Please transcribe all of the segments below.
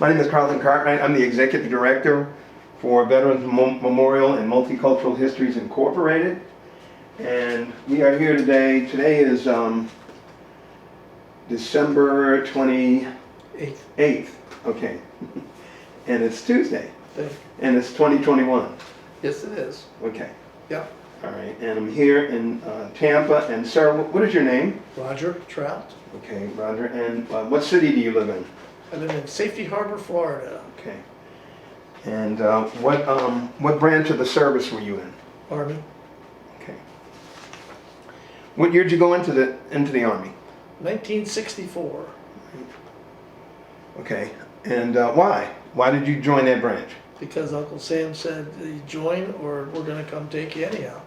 My name is Carlton Cartwright. I'm the Executive Director for Veterans Memorial and Multicultural Histories Incorporated. And we are here today. Today is December 28th. Okay. And it's Tuesday. And it's 2021. Yes, it is. Okay. Yep. All right. And I'm here in Tampa. And sir, what is your name? Roger Trout. Okay, Roger. And what city do you live in? I live in Safety Harbor, Florida. Okay. And what branch of the service were you in? Army. Okay. What year did you go into the Army? 1964. Okay. And why? Why did you join that branch? Because Uncle Sam said, "You join or we're going to come take you anyhow."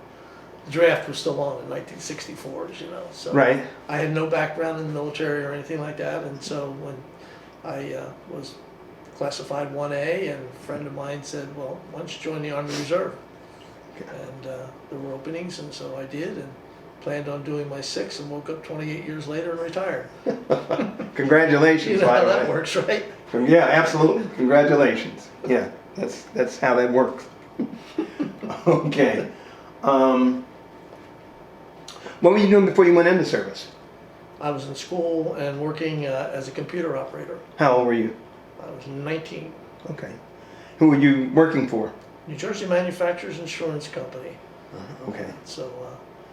The draft was still on in 1964, as you know. So Right. I had no background in the military or anything like that, and so when I was classified 1A, and a friend of mine said, "Well, why don't you join the Army Reserve?" Okay. And there were openings, and so I did, and planned on doing my 6, and woke up 28 years later and retired. Congratulations. You know by how the that way. works, right? Yeah, absolutely. Congratulations. Yeah, that's how that works. Okay. What were you doing before you went into service? I was in school and working as a computer operator. How old were you? I was 19. Okay. Who were you working for? New Jersey Manufacturers Insurance Company. Okay. So,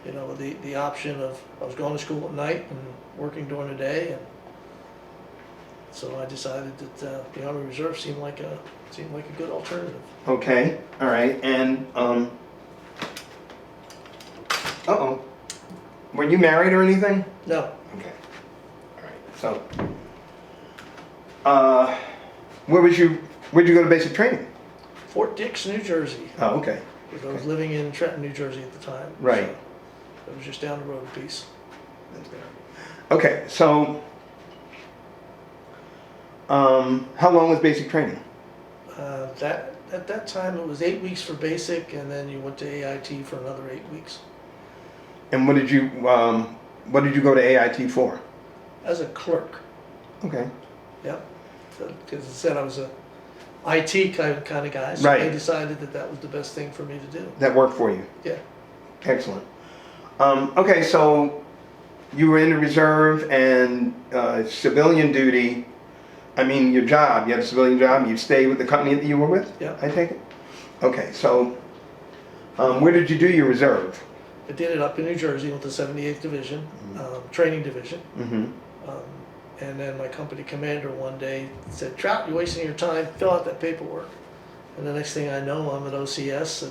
you know, the option of, I was going to school at night and working during the day, and so I decided that the Army Reserve seemed like a good alternative. Okay. All right. And uh-oh. Were you married or anything? No, Okay. All right. So, where'd you go to basic training? Fort Dix, New Jersey. Oh, okay. Because I was living in Trenton, New Jersey at the time. Right. So it was just down the road a piece. Okay. So, how long was basic training? At that time it was 8 weeks for basic, and then you went to AIT for another 8 weeks. And what did you go to AIT for? As a clerk. Okay. Yep. Because I said I was a IT kind of guy, so Right. I decided that was the best thing for me to do. That worked for you? Yeah. Excellent. Okay, so you were in the reserve and civilian duty. I mean, your job, you had a civilian job, you stayed with the company that you were with? Yeah. I take it? Okay, so where did you do your reserve? I did it up in New Jersey with the 78th Division, training division. Mm-hmm. And then my company commander one day said, "Trout, you're wasting your time, fill out that paperwork." And the next thing I know, I'm at OCS.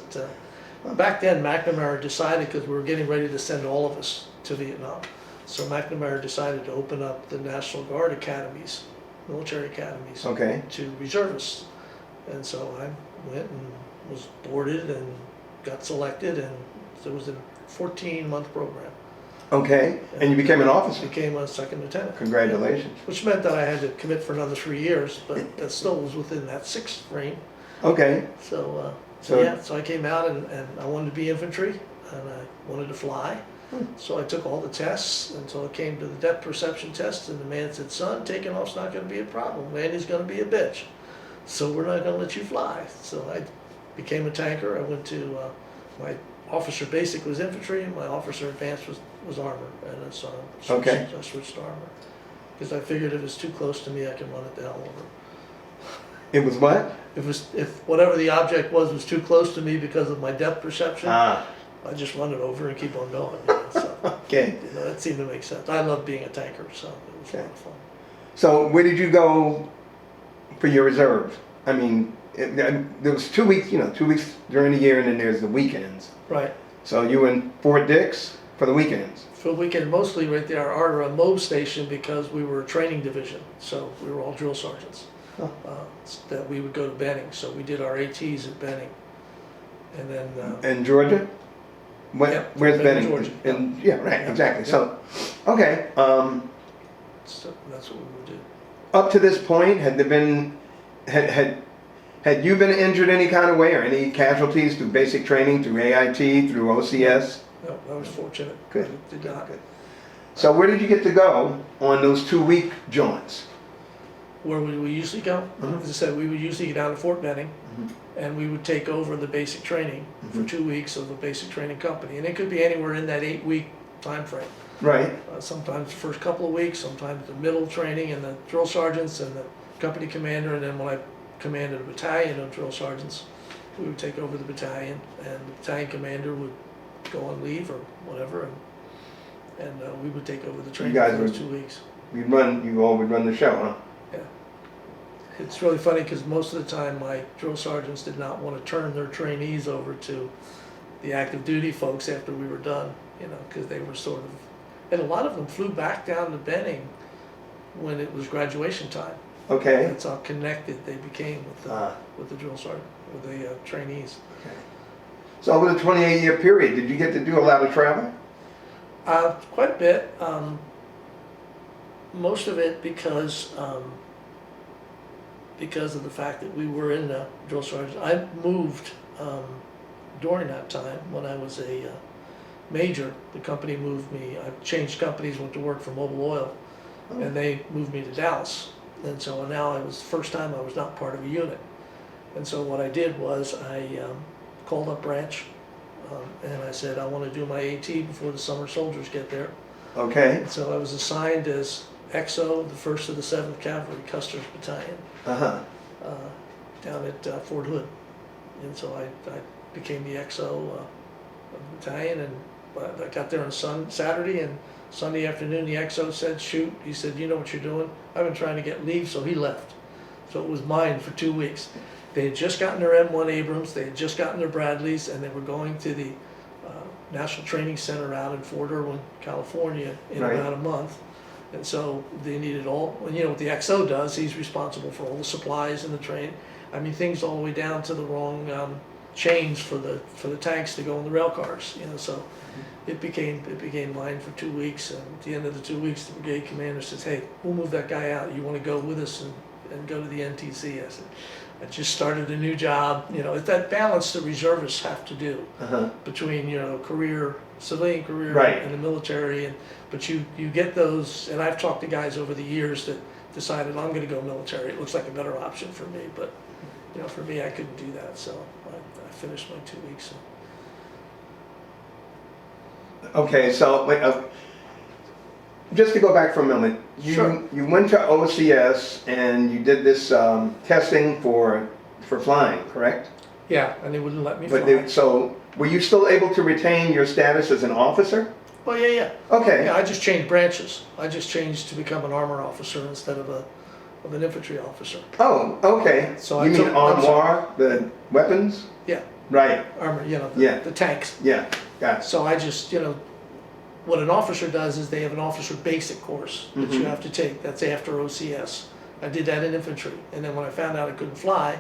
Back then, McNamara decided, because we were getting ready to send all of us to Vietnam, so McNamara decided to open up the National Guard academies, military academies, Okay. to reservists. And so I went and was boarded and got selected, and so it was a 14-month program. Okay, and you became an officer? Became a second lieutenant. Congratulations. Which meant that I had to commit for another 3 years, but that still was within that 6 frame. Okay. So I came out and I wanted to be infantry, and I wanted to fly. So I took all the tests until it came to the depth perception test, and the man said, "Son, taking off's not going to be a problem. Landing's going to be a bitch. So we're not going to let you fly." So I became a tanker. I went to my officer basic was infantry, and my officer advanced was armor, and so Okay. I switched to armor because I figured if it's too close to me, I can run it the hell over. It was what? If whatever the object was too close to me because of my depth perception, Ah, I just run it over and keep on going. You know, so, okay. you know, that seemed to make sense. I love being a tanker, so it was a lot of fun. So where did you go for your reserve? I mean, there was 2 weeks, 2 weeks during the year, and then there's the weekends. Right. So you were in Fort Dix for the weekends? For the weekend, mostly right there, our MOB station, because we were a training division, so we were all drill sergeants. Oh. That we would go to Benning, so we did our ATs at Benning, and then. In Georgia? Yeah, Where's Benning? Georgia. Yeah, right, Yeah. exactly. Yeah. So, okay. So that's what we would do. Up to this point, had you been injured any kind of way, or any casualties through basic training, through AIT, through OCS? No, I was fortunate. Good. I did not. Good. So where did you get to go on those 2 week jaunts? where would we usually go? As I said, we would usually go down to Fort Benning, and we would take over the basic training for 2 weeks of a basic training company. And it could be anywhere in that 8-week time frame. Right. Sometimes the first couple of weeks, sometimes the middle training and the drill sergeants and the company commander. And then when I commanded a battalion of drill sergeants, we would take over the battalion, and the battalion commander would go on leave or whatever, and we would take over the training for those 2 weeks. You all would run the show, huh? Yeah. It's really funny because most of the time my drill sergeants did not want to turn their trainees over to the active duty folks after we were done, you know, because they were sort of, and a lot of them flew back down to Benning when it was graduation time. Okay. That's how connected they became with the drill sergeant, with the trainees. Okay. So over the 28-year period, did you get to do a lot of travel? Quite a bit. Most of it because of the fact that we were in the drill sergeant. I moved during that time when I was a major. The company moved me. I changed companies, went to work for Mobil Oil, and they moved me to Dallas. And so now it was the first time I was not part of a unit. And so what I did was I called up branch and I said, I want to do my AT before the summer soldiers get there. Okay. And so I was assigned as XO, the 1st of the 7th Cavalry Custer's Battalion down at Fort Hood. And so I became the XO of the battalion, and I got there on Saturday, and Sunday afternoon the XO said, shoot. He said, you know what you're doing? I've been trying to get leave, so he left. So it was mine for 2 weeks. They had just gotten their M1 Abrams, they had just gotten their Bradleys, and they were going to the National Training Center out in Fort Irwin, California in about a month. And so they needed all, you know what the XO does, he's responsible for all the supplies and the train. I mean, things all the way down to the wrong chains for the tanks to go on the rail cars, you know, so it became mine for 2 weeks. And at the end of the 2 weeks, the brigade commander says, hey, we'll move that guy out. You want to go with us and go to the NTC? I said, I just started a new job. You know, it's that balance that reservists have to do between, you know, civilian career and the military. But you get those, and I've talked to guys over the years that decided I'm going to go military. It looks like a better option for me, but you know, for me, I couldn't do that. So I finished my 2 weeks. Okay, so wait, just to go back for a moment, you went to OCS and you did this testing for flying, correct? Yeah, and they wouldn't let me fly. So were you still able to retain your status as an officer? Oh yeah. Okay. Yeah, I just changed branches. I just changed to become an armor officer instead of an infantry officer. Oh, okay. So you mean armoire, the weapons? Yeah. Right. Armor, you know, the tanks. Yeah, got it. So I just, you know, what an officer does is they have an officer basic course that you have to take. That's after OCS. I did that in infantry. And then when I found out I couldn't fly,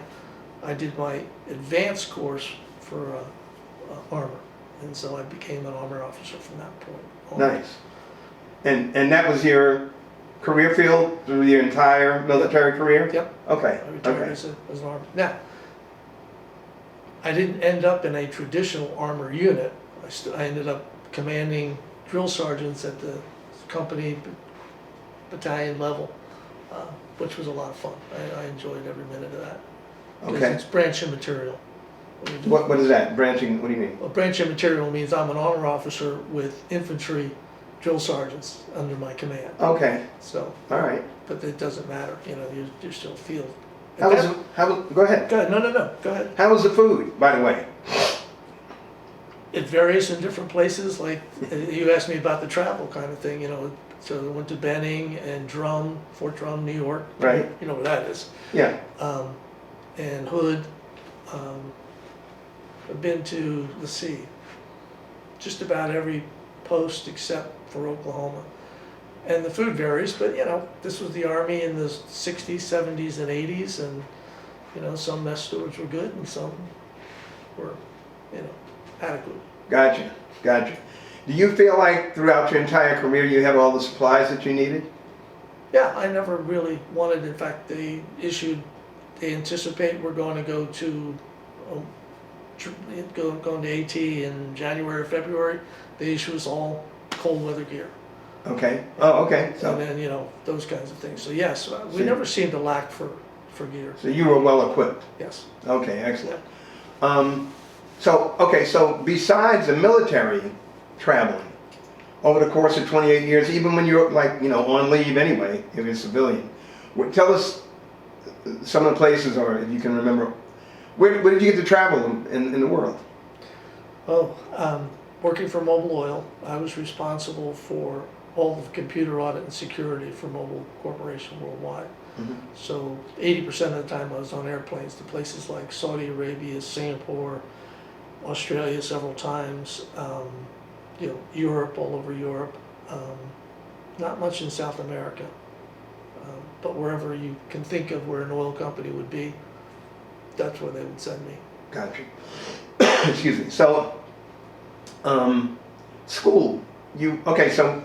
I did my advanced course for armor. And so I became an armor officer from that point on. Nice. And that was your career field through your entire military career? Yep. Okay. I retired as an armor. Now, I didn't end up in a traditional armor unit. I ended up commanding drill sergeants at the company battalion level, which was a lot of fun. I enjoyed every minute of that. Okay. It's branch and material. What is that? Branching, what do you mean? Well, branch and material means I'm an armor officer with infantry drill sergeants under my command. Okay. So. All right. But it doesn't matter, you know, you're still field. Go ahead. Go ahead, no, go ahead. How was the food, by the way? It varies in different places, like you asked me about the travel kind of thing, you know, so I went to Benning and Fort Drum, New York. Right. You know where that is. Yeah. And Hood. I've been to, let's see, just about every post except for Oklahoma. And the food varies, but you know, this was the Army in the 60s, 70s, and 80s, and you know, some mess stewards were good and some were, you know, adequate. Gotcha. Do you feel like throughout your entire career you had all the supplies that you needed? Yeah, I never really wanted, in fact, they anticipate we're going to go to, going to AT in January or February. They issue us all cold weather gear. Okay. Oh, okay. And So, then, you know, those kinds of things. So yes, we So- never seemed to lack for gear. so you were well equipped. Yes. Okay, excellent. So besides the military traveling, over the course of 28 years, even when you're like, you know, on leave anyway, if you're a civilian, tell us some of the places, or if you can remember, where did you get to travel in the world? Oh, working for Mobile Oil, I was responsible for all the computer audit and security for Mobile Corporation worldwide. Mhm. So 80% of the time I was on airplanes to places like Saudi Arabia, Singapore, Australia several times, you know, Europe, all over Europe. Not much in South America, but wherever you can think of where an oil company would be, that's where they would send me. Gotcha. Excuse me. So, school. Okay? So,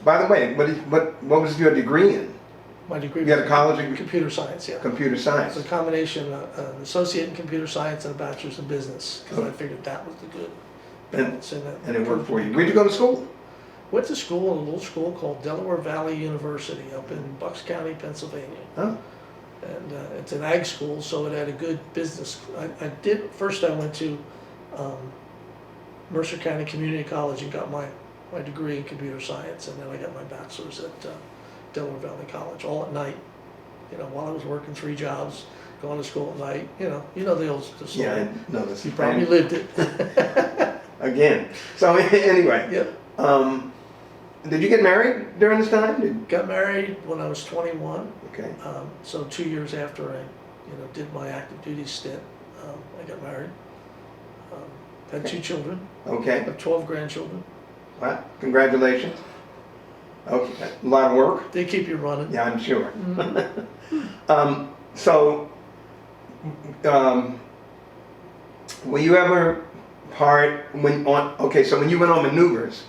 by the way, what was your degree in? My degree You had a was college degree? computer science, yeah. Computer It's science. a combination, an associate in computer science and a bachelor's in business, because I figured that was the good balance in it. And it worked for you. Where'd you go to school? Went to school in a little school called Delaware Valley University up in Bucks County, Pennsylvania. Oh, And it's an ag school, so it had a good business. First I went to Mercer County Community College and got my degree in computer science, and then I got my bachelor's at Delaware Valley College, all at night. You know, while I was working 3 jobs, going to school at night, you know the old story. yeah, I know this. You probably lived it. Again. So anyway, Yep. did you get married during this time? Got married when I was 21. Okay. So 2 years after I, did my active duty stint, I got married. Had 2 children. Okay. Have 12 grandchildren. Well, congratulations. Okay. A lot of work. They keep you running. Yeah, I'm sure. Mhm. So, were you ever so when you went on maneuvers,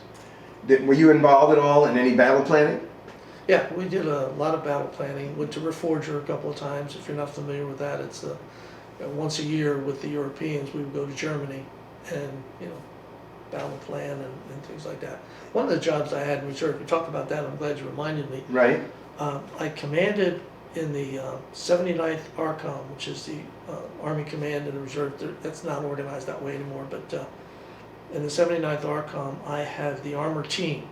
were you involved at all in any battle planning? Yeah, we did a lot of battle planning. Went to Reforger a couple of times. If you're not familiar with that, it's once a year with the Europeans, we would go to Germany and, battle plan and things like that. One of the jobs I had in reserve, we talked about that, I'm glad you reminded me. Right. I commanded in the 79th ARCOM, which is the Army Command and the Reserve. That's not organized that way anymore, but in the 79th ARCOM, I had the armor team.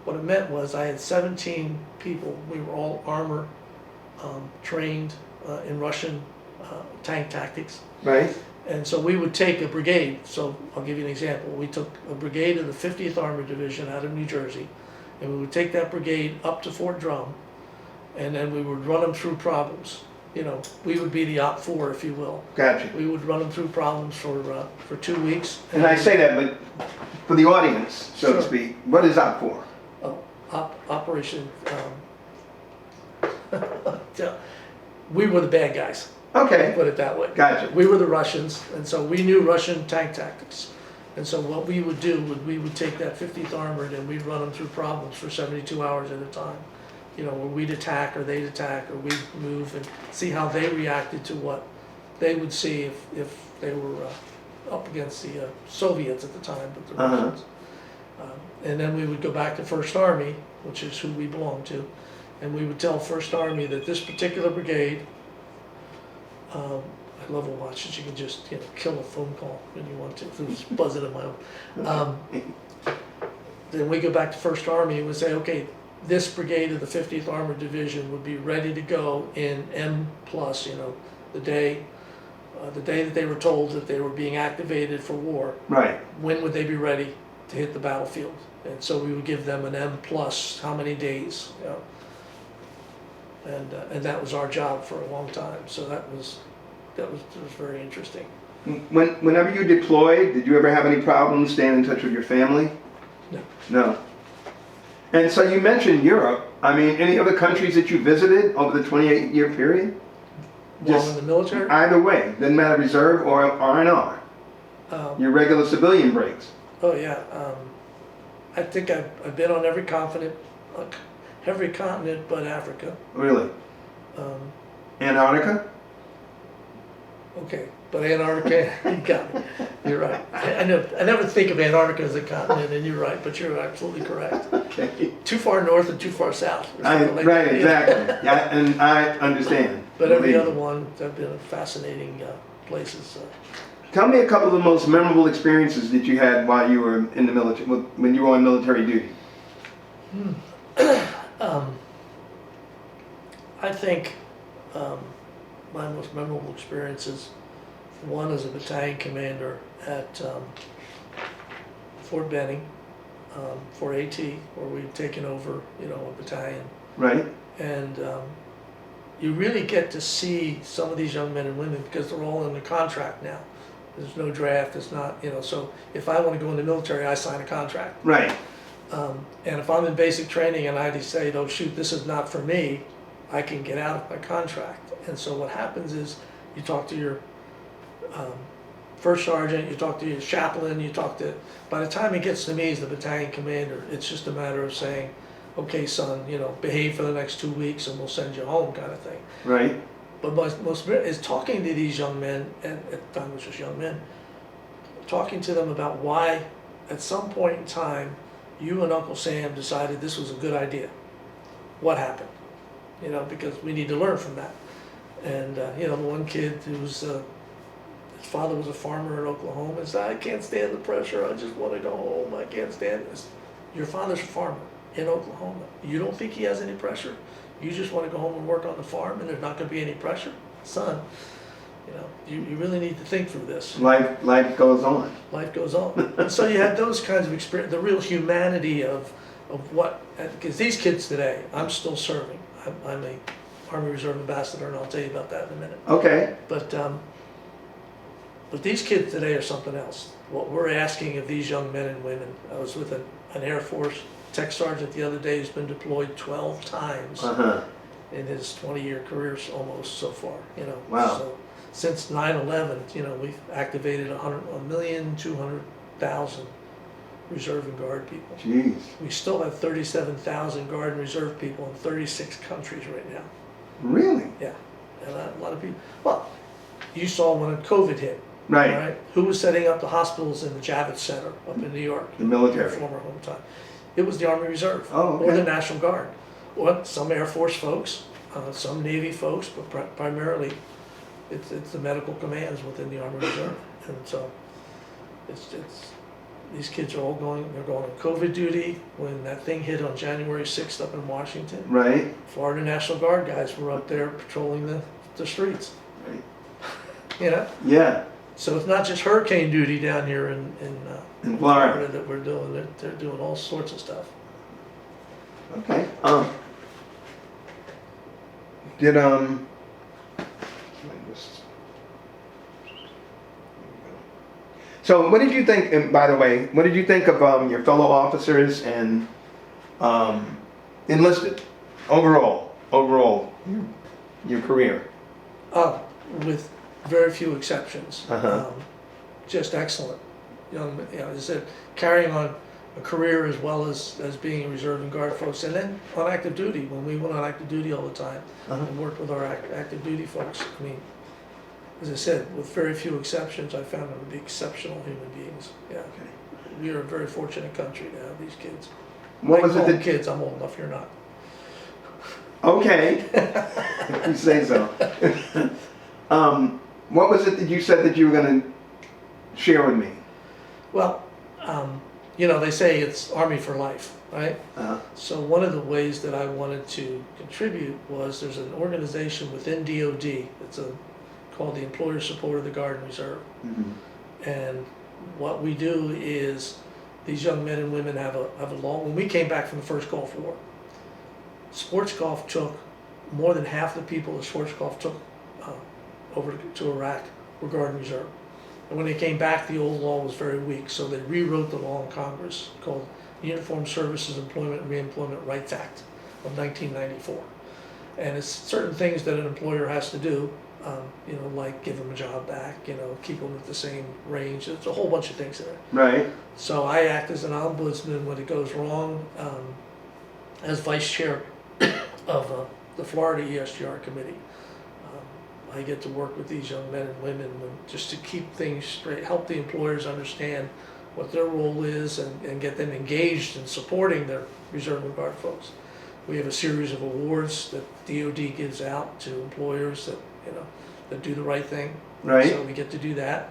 What it meant was I had 17 people. We were all armor trained in Russian tank tactics. Right. And so we would take a brigade. So I'll give you an example. We took a brigade of the 50th Armored Division out of New Jersey, and we would take that brigade up to Fort Drum, and then we would run them through problems. We would be the Op 4, if you will. Gotcha. We would run them through problems for 2 weeks. And I say that, but for the audience, so to Sure. speak, what is OP for? Operation. We were the bad guys. Okay. Put it that way. Gotcha. We were the Russians, and so we knew Russian tank tactics. And so what we would do would we would take that 50th Armored and we'd run them through problems for 72 hours at a time. Where we'd attack or they'd attack or we'd move and see how they reacted to what they would see if they were up against the Soviets at the time, but the Russians. And then we would go back to First Army, which is who we belong to, and we would tell First Army that this particular brigade, I love a watch that you can just kill a phone call when you want to. It's buzzing in my own. Then we go back to First Army and we say, okay, this brigade of the 50th Armored Division would be ready to go in M+, the day that they were told that they were being activated for war. Right. When would they be ready to hit the battlefield? And so we would give them an M+, how many days, and that was our job for a long time. So that was very interesting. Whenever you deployed, did you ever have any problems staying in touch with your family? No. No. And so you mentioned Europe. I mean, any other countries that you visited over the 28-year period? While in the military? Either way, doesn't matter reserve or R&R. Your regular civilian breaks. Oh yeah, I think I've been on every continent but Africa. Really? Antarctica? Okay, but Antarctica, you got me. You're right. I know, I never think of Antarctica as a continent, and you're right, but you're absolutely correct. Okay. Too far north and too far south. or I, something like right, that. exactly. Yeah, and I understand. But every Believe other me. one have been fascinating places. Tell me a couple of the most memorable experiences that you had while you were in the military, when you were on military duty. I think my most memorable experiences, one as a battalion commander at Fort Benning for AT, where we'd taken over, a battalion. Right? And you really get to see some of these young men and women because they're all in the contract now. There's no draft, it's not, so if I want to go in the military, I sign a contract. Right. And if I'm in basic training and I decide, oh shoot, this is not for me, I can get out of my contract. And so what happens is you talk to your first sergeant, you talk to your chaplain, by the time it gets to me as the battalion commander, it's just a matter of saying, okay son, behave for the next 2 weeks and we'll send you home kind of thing. Right. But most is talking to these young men, and at the time it was just young men, talking to them about why at some point in time you and Uncle Sam decided this was a good idea. What happened? Because we need to learn from that. And the one kid who's his father was a farmer in Oklahoma and said, I can't stand the pressure, I just want to go home, I can't stand this. Your father's a farmer in Oklahoma. You don't think he has any pressure? You just want to go home and work on the farm and there's not going to be any pressure? Son, you really need to think through this. Life goes on. Life goes on. And so you had those kinds of experience, the real humanity of what, because these kids today, I'm still serving. I'm a Army Reserve ambassador, and I'll tell you about that in a minute. Okay. But these kids today are something else. What we're asking of these young men and women, I was with an Air Force tech sergeant the other day who's been deployed 12 times in his 20-year career almost so far. Wow. So since 9/11, we've activated 1,200,000 reserve and guard people. Jeez. We still have 37,000 guard and reserve people in 36 countries right now. Really? Yeah, and a lot of people. Well, you saw when COVID hit. Right. Right. Who was setting up the hospitals in the Javits Center up in New York? The military. Former hometown. It was the Army Reserve. Oh, okay. Or the National Guard. Or some Air Force folks, some Navy folks, but primarily it's the medical commands within the Army Reserve. And so it's these kids are all going on COVID duty. When that thing hit on January 6th up in Washington, Right. Florida National Guard guys were up there patrolling the streets. Right. Yeah. So it's not just hurricane duty down here in Florida that we're doing. They're doing all sorts of stuff. Okay. Did So what did you think? And by the way, what did you think of your fellow officers and enlisted overall? Your career. With very few exceptions. Uh-huh. Just excellent. As I said, carrying on a career as well as being a reserve and guard folks, and then on active duty, when we went on active duty all the time and worked with our active duty folks. I mean, as I said, with very few exceptions, I found them to be exceptional human beings. Yeah. Okay. We are a very fortunate country to have these kids. What was it that kids? I'm old enough. You're not. Okay. If you say so. What was it that you said that you were going to share with me? Well, they say it's Army for life, right? So one of the ways that I wanted to contribute was there's an organization within DOD that's called the Employer Support of the Guard and Reserve. And what we do is these young men and women have a when we came back from the first Gulf War, sports golf took more than half the people that sports golf took over to Iraq were Guard and Reserve. And when they came back, the old law was very weak, so they rewrote the law in Congress called the Uniformed Services Employment and Reemployment Rights Act of 1994. And it's certain things that an employer has to do, like give them a job back, keep them at the same range. There's a whole bunch of things in it. Right. So I act as an ombudsman when it goes wrong, as vice chair of the Florida ESGR committee. I get to work with these young men and women just to keep things straight, help the employers understand what their role is and get them engaged in supporting their Reserve and Guard folks. We have a series of awards that DOD gives out to employers that, that do the right thing. Right. So we get to do that.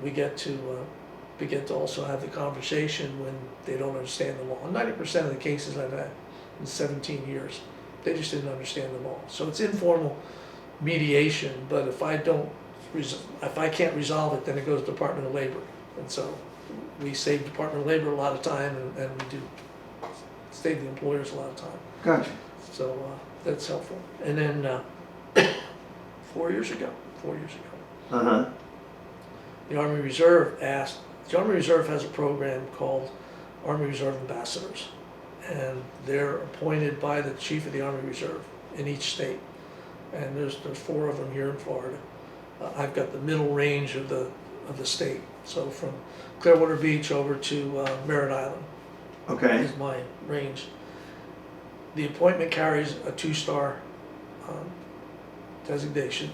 We get to also have the conversation when they don't understand the law. 90% of the cases I've had in 17 years, they just didn't understand the law. So it's informal mediation, but if I can't resolve it, then it goes to Department of Labor. And so we save Department of Labor a lot of time, and we do save the employers a lot of time. Gotcha. So that's helpful. And then 4 years ago, Uh-huh. the Army Reserve has a program called Army Reserve Ambassadors, and they're appointed by the Chief of the Army Reserve in each state. And there's 4 of them here in Florida. I've got the middle range of the state, so from Clearwater Beach over to Merritt Island. Okay. Is my range. The appointment carries a 2-star designation,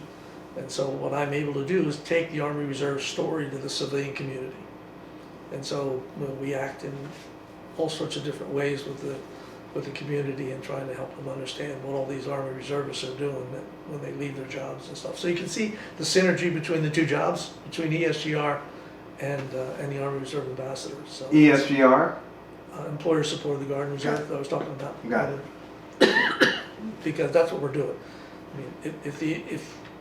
and so what I'm able to do is take the Army Reserve story to the civilian community. And so we act in all sorts of different ways with the community and trying to help them understand what all these Army Reservists are doing when they leave their jobs and stuff. So you can see the synergy between the 2 jobs, between ESGR and the Army Reserve Ambassadors. So ESGR? Employer Support of the Guard and Reserve that I was talking about. Got it. Because that's what we're doing. I mean,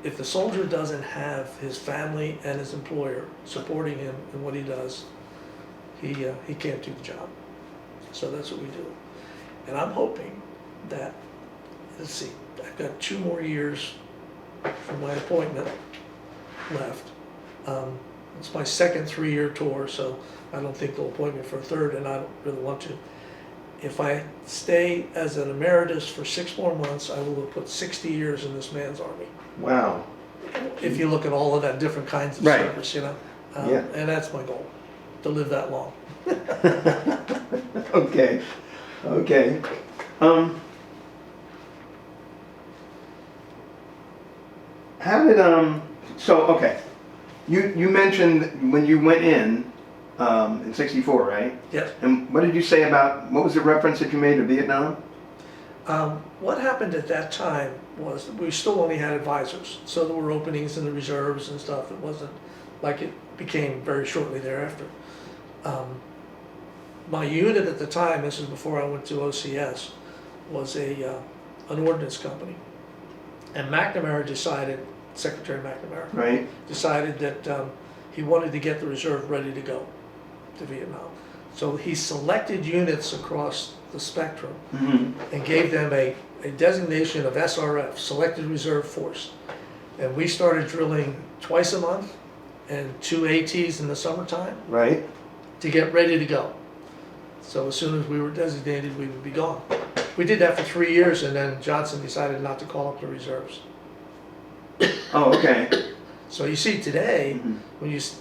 if the soldier doesn't have his family and his employer supporting him in what he does, he can't do the job. So that's what we do. And I'm hoping that, let's see, I've got 2 more years from my appointment left. It's my second 3-year tour, so I don't think they'll appoint me for a 3rd, and I don't really want to. If I stay as an emeritus for 6 more months, I will have put 60 years in this man's army. Wow. If you look at all of that different kinds of Right. service, Yeah. And that's my goal, to live that long. Okay. Okay. How did so okay. You mentioned when you went in 64, right? Yes. And what did you say about, what was the reference that you made to Vietnam? What happened at that time was we still only had advisors, so there were openings in the reserves and stuff. It wasn't like it became very shortly thereafter. My unit at the time, this is before I went to OCS, was an ordnance company. And McNamara decided, Secretary McNamara, Right. decided that he wanted to get the reserve ready to go to Vietnam. So he selected units across the spectrum Mm-hmm. and gave them a designation of SRF, Selected Reserve Force. And we started drilling twice a month and 2 ATs in the summertime Right. to get ready to go. So as soon as we were designated, we would be gone. We did that for 3 years, and then Johnson decided not to call up the reserves. Oh, okay. So you see today, Mhm.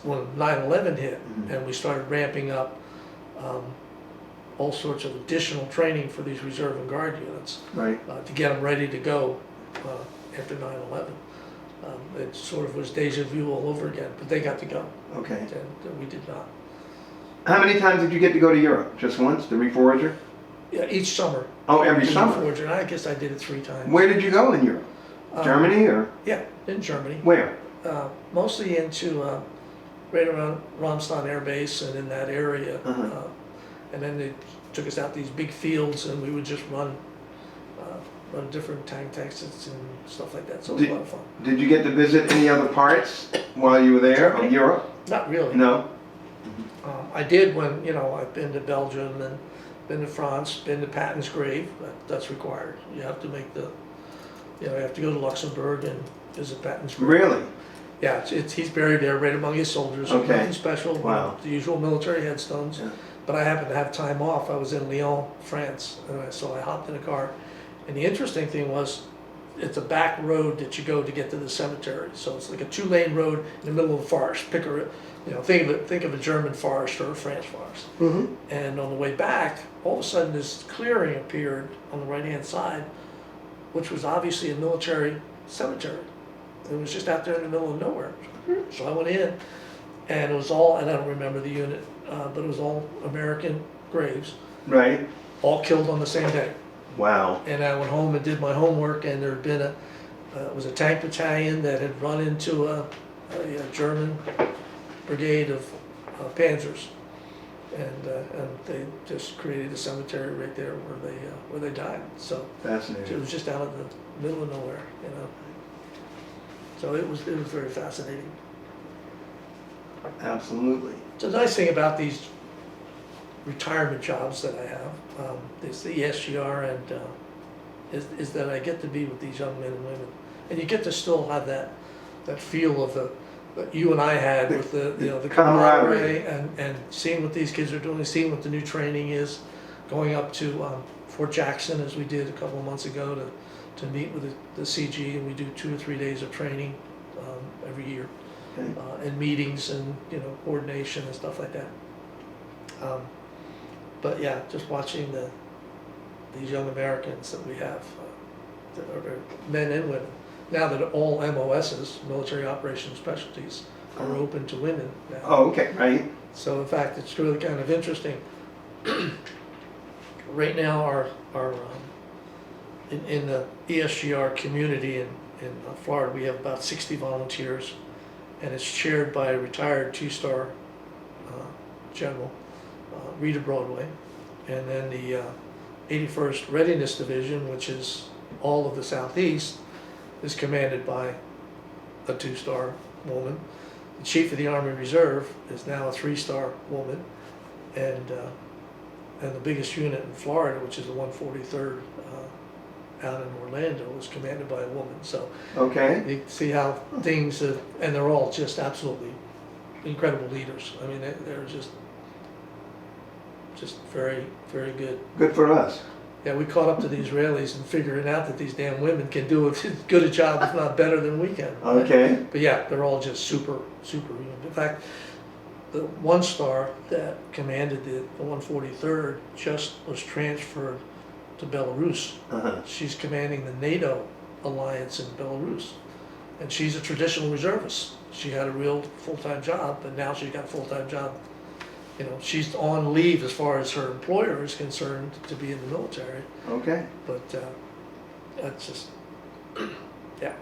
when 9/11 hit, Mhm. and we started ramping up all sorts of additional training for these reserve and guard units Right. to get them ready to go after 9/11. It sort of was deja vu all over again, but they got to go, Okay. and we did not. How many times did you get to go to Europe? Just once, the reforger? Yeah, each summer. Oh, every did the summer. Forger, and I guess I did it 3 times. Where did you go in Europe? Germany or Yeah, in Germany. where? Mostly into right around Ramstein Air Base and in that area. Uh-huh. And then they took us out these big fields, and we would just run different tank tests and stuff like that. So it was a lot of fun. Did you get to visit any other parts while you were there of Europe? Not really. No. I did when, I've been to Belgium and been to France, been to Patton's grave. That's required. You have to make you have to go to Luxembourg and visit Patton's grave. Really? Yeah, he's buried there right among his soldiers. Okay. Nothing special. Wow. The usual military headstones. Yeah. But I happened to have time off. I was in Lyon, France, and so I hopped in a car. And the interesting thing was, it's a back road that you go to get to the cemetery. So it's like a 2-lane road in the middle of the forest. Think of a German forest or a French forest. Mm-hmm. And on the way back, all of a sudden this clearing appeared on the right-hand side, which was obviously a military cemetery. It was just out there in the middle of nowhere. So I went in, and it was all, and I don't remember the unit, but it was all American graves, Right. all killed on the same day. Wow. And I went home and did my homework, and there had been it was a tank battalion that had run into a German brigade of Panzers, and they just created a cemetery right there where they died. So it Fascinating. was just out of the middle of nowhere, you know. So it was very fascinating. Absolutely. So the nice thing about these retirement jobs that I have, is the ESGR, and is that I get to be with these young men and women, and you get to still have that feel of that you and I had with the camaraderie and seeing what these kids are doing, seeing what the new training is, going up to Fort Jackson as we did a couple of months ago to meet with the CG, and we do 2 or 3 days of training every year, Okay. and meetings and coordination and stuff like that. But yeah, just watching these young Americans that we have, that are men and women, now that all MOSs, military operations specialties, are open to women now. Oh, okay, right. So in fact, it's really kind of interesting. Right now, our in the ESGR community in Florida, we have about 60 volunteers, and it's chaired by a retired 2-star general, Rita Broadway, and then the 81st Readiness Division, which is all of the Southeast, is commanded by a 2-star woman. The Chief of the Army Reserve is now a 3-star woman, and the biggest unit in Florida, which is the 143rd out in Orlando, is commanded by a woman. So Okay. you see how things, and they're all just absolutely incredible leaders. I mean, they're just very, very good. Good for us. Yeah, we caught up to the Israelis and figuring out that these damn women can do as good a job, if not better, than we can. Okay. But yeah, they're all just super, super human. In fact, the 1-star that commanded the 143rd just was transferred to Belarus. Uh-huh. She's commanding the NATO alliance in Belarus. And she's a traditional reservist. She had a real full-time job, but now she's got a full-time job. She's on leave as far as her employer is concerned to be in the military. Okay. But that's just, yeah,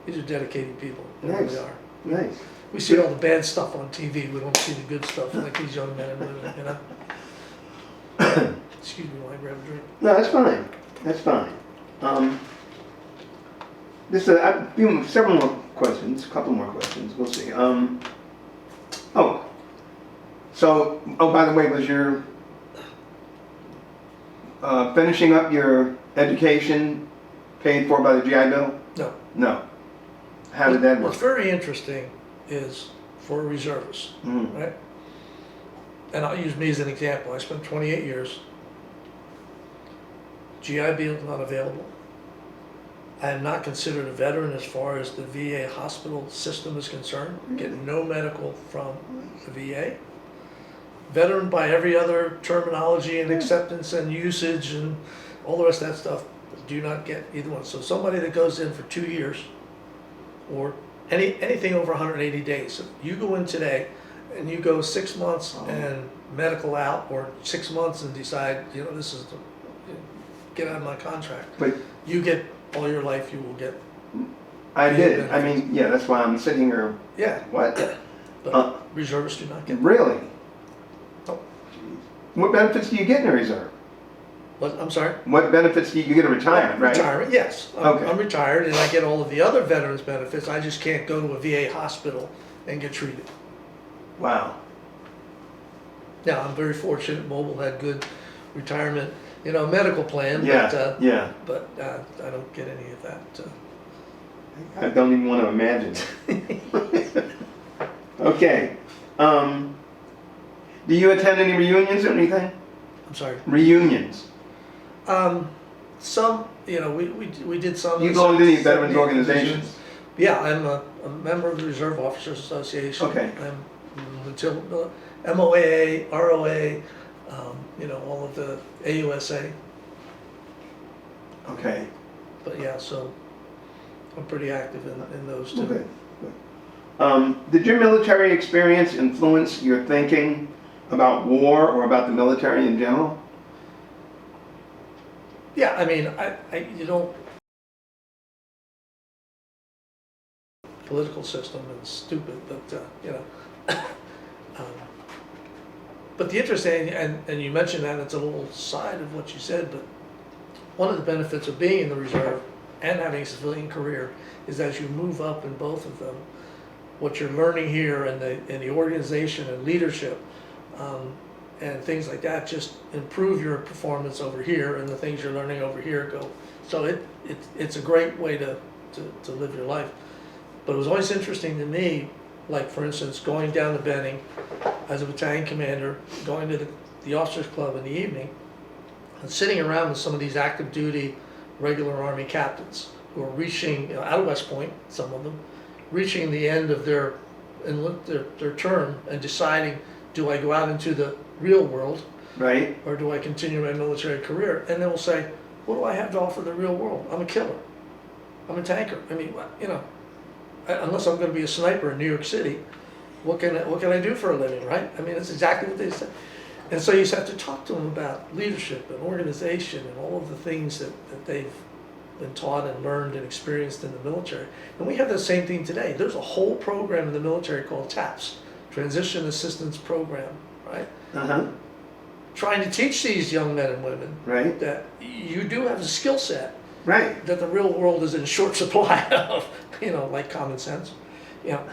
these are dedicated people. They Nice. really are. Nice. We see all the bad stuff on TV. We don't see the good stuff like these young men and women, Excuse me while I grab a drink. No, that's fine. That's fine. Several more questions, a couple more questions. We'll see. By the way, was your finishing up your education paid for by the GI Bill? No. No. How did that work? What's very interesting is for a reservist, Mm. right? And I'll use me as an example. I spent 28 years. GI Bill not available. I am not considered a veteran as far as the VA hospital system is concerned. Get no medical from the VA. Veteran by every other terminology and acceptance and usage and all the rest of that stuff. Do not get either one. So somebody that goes in for 2 years or anything over 180 days. So you go in today and you go 6 months and medical out, or 6 months and decide, this is get out of my contract. But You get all your life, you will get. I VA did. I benefits. mean, yeah, that's why I'm sitting here. Yeah, What? but reservists do not get. Really? Oh. What benefits do you get in a reserve? What, I'm sorry? What benefits do you get a retirement, right? Retirement, yes. Okay. I'm retired and I get all of the other veterans benefits. I just can't go to a VA hospital and get treated. Wow. Now, I'm very fortunate. Mobile had good retirement, medical plan. Yeah, But, yeah. but I don't get any of that. I don't even want to imagine. Okay. Do you attend any reunions or anything? I'm sorry. Reunions. Some, we did some. You belong to any veterans organizations? Yeah, I'm a member of the Reserve Officers Association. Okay. I'm until MOAA, ROA, all of the AUSA. Okay. But yeah, so I'm pretty active in those too. Okay. Did your military experience influence your thinking about war or about the military in general? Yeah, I mean, you don't, political system is stupid, but, you know. um, But the interesting, and you mentioned that, it's a little side of what you said, but one of the benefits of being in the reserve and having a civilian career is as you move up in both of them, what you're learning here in the organization and leadership, and things like that just improve your performance over here, and the things you're learning over here go. So it's a great way to live your life. But it was always interesting to me, like for instance, going down to Benning as a battalion commander, going to the officers club in the evening, and sitting around with some of these active duty regular Army captains who are reaching, you know, out of West Point, some of them, reaching the end of their term and deciding, do I go out into the real world, Right. or do I continue my military career? And they will say, what do I have to offer the real world? I'm a killer. I'm a tanker. I mean, you know, unless I'm going to be a sniper in New York City, what can I do for a living, right? I mean, that's exactly what they said. And so you just have to talk to them about leadership and organization and all of the things that they've been taught and learned and experienced in the military. And we have the same thing today. There's a whole program in the military called TAPS, Transition Assistance Program, right? Uh-huh. Trying to teach these young men and women Right. that you do have a skill set Right. that the real world is in short supply of, you know, like common sense, you know.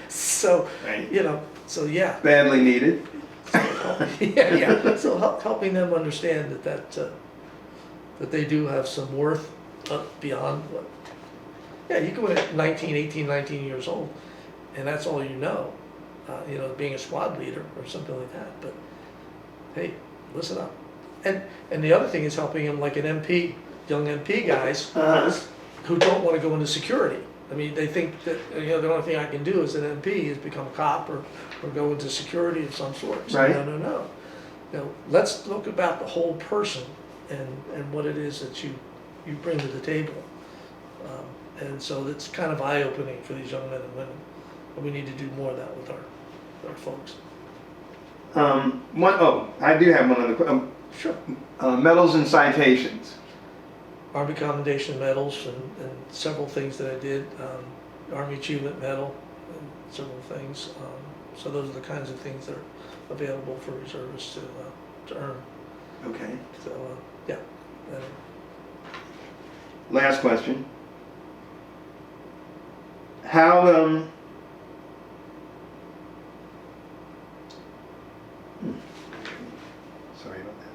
So, Right. you know, so yeah. Badly needed. Yeah. So helping them understand that they do have some worth beyond what. Yeah, you go in at 19 years old, and that's all you know, being a squad leader or something like that. But hey, listen up. And the other thing is helping them, like an MP, young MP guys who don't want to go into security. I mean, they think that, you know, the only thing I can do as an MP is become a cop or go into security of some sort. So Right. No. You know, let's look about the whole person and what it is that you bring to the table. And so it's kind of eye-opening for these young men and women. But we need to do more of that with our folks. I do have one other. Sure. Medals and citations. Army Commendation medals and several things that I did. Army Achievement Medal and several things. So those are the kinds of things that are available for reservists to earn. Okay. So yeah. Last question. How sorry about that.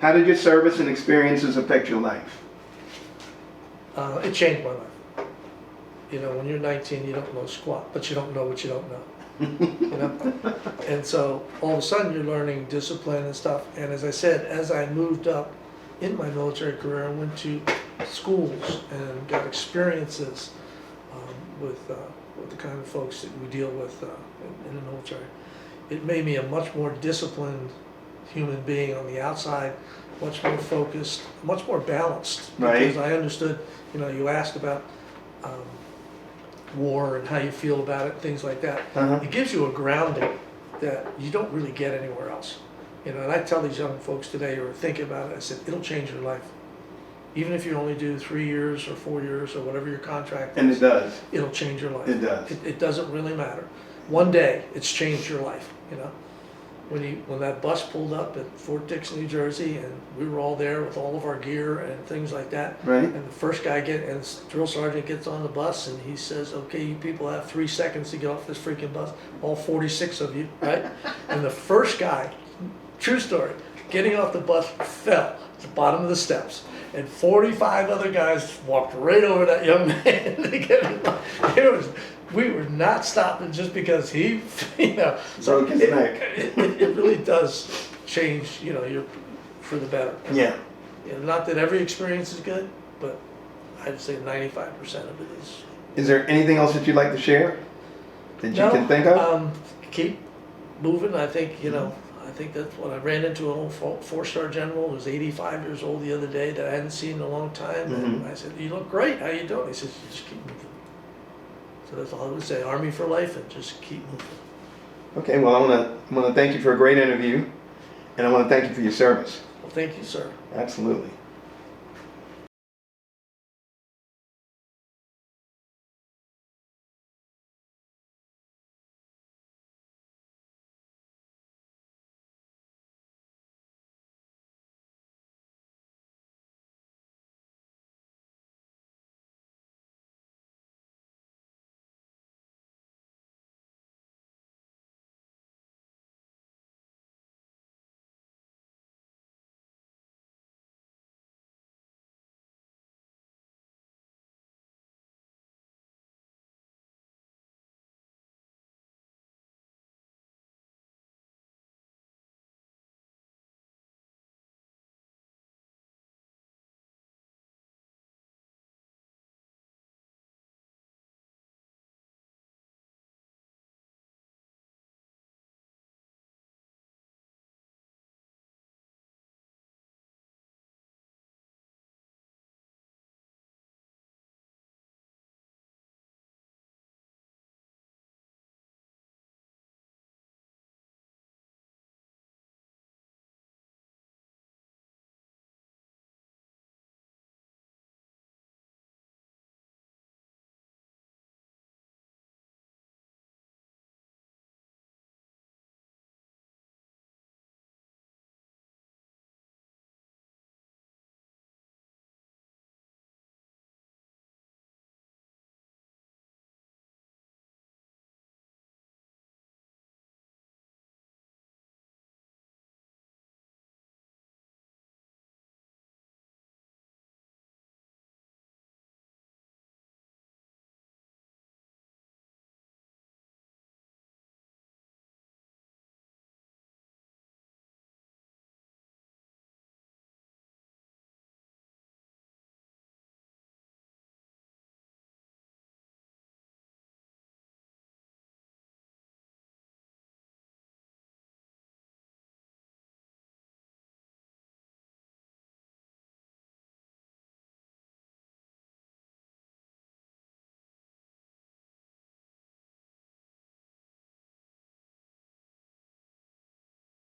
How did your service and experiences affect your life? It changed my life. You know, when you're 19, you don't know squat, but you don't know what you don't know. You know? And so all of a sudden you're learning discipline and stuff. And as I said, as I moved up in my military career, I went to schools and got experiences with the kind of folks that we deal with in the military. It made me a much more disciplined human being on the outside, much more focused, much more balanced. Right. Because I understood, you know, you asked about war and how you feel about it, things like that. Uh-huh. It gives you a grounding that you don't really get anywhere else. You know, and I tell these young folks today who are thinking about it, I said, it'll change your life. Even if you only do 3 years or 4 years or whatever your contract is. And it does. It'll change your life. It does. It doesn't really matter. One day, it's changed your life, you know? When that bus pulled up at Fort Dix, New Jersey, and we were all there with all of our gear and things like that. Right. And the first guy and the drill sergeant gets on the bus and he says, okay, you people have 3 seconds to get off this freaking bus, all 46 of you, right? And the first guy, true story, getting off the bus fell at the bottom of the steps. And 45 other guys walked right over that young man to get him. We were not stopping just because he, you know. So broke his neck. It really does change, you know, for the better. Yeah. You know, not that every experience is good, but I'd say 95% of it is. Is there anything else that you'd like to share that you can think of? Keep moving. I think, you know, I think that's what I ran into an old four-star general who was 85 years old the other day that I hadn't seen in a long time. And I said, "You look great. How you doing?" He says, "You just keep moving." So that's all I would say. Army for life, and just keep moving. Okay, well, I want to thank you for a great interview, and I want to thank you for your service. Well, thank you, sir. Absolutely.